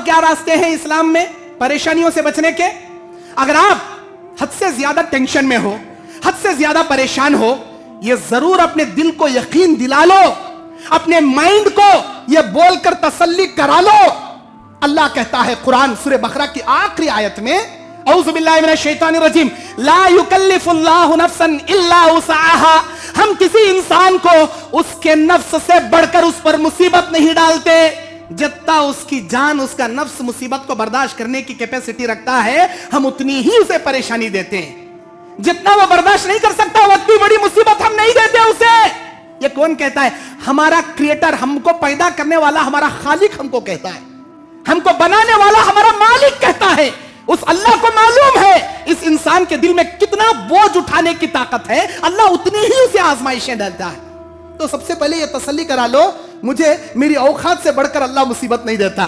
क्या रास्ते हैं इस्लाम में परेशानियों से बचने के? अगर आप हद से ज्यादा टेंशन में हो, हद से ज्यादा परेशान हो, यह जरूर अपने दिल को यकीन दिला लो, अपने माइंड को यह बोलकर तसल्ली करा लो। अल्लाह कहता है कुरान सूरह बकरा की आखिरी आयत में, औज़ु बिल्लाहि मिनश शैतानिर रजीम, ला युकल्लिफुल्लाहु नफ्सन इल्ला वुसअहा। हम किसी इंसान को उसके नफ्स से बढ़कर उस पर मुसीबत नहीं डालते। जितना उसकी जान, उसका नफ्स मुसीबत को बर्दाश्त करने की कैपेसिटी रखता है, हम उतनी ही उसे परेशानी देते हैं। जितना वो बर्दाश्त नहीं कर सकता, उतनी बड़ी मुसीबत हम नहीं देते उसे। ये कौन कहता है? हमारा क्रिएटर, हमको पैदा करने वाला हमारा खालिक हमको कहता है, हमको बनाने वाला हमारा मालिक कहता है। उस अल्लाह को मालूम है इस इंसान के दिल में कितना बोझ उठाने की ताकत है, अल्लाह उतनी ही उसे आजमाइशें डालता है। तो सबसे पहले ये तसल्ली करा लो, मुझे मेरी औकात से बढ़कर अल्लाह मुसीबत नहीं देता।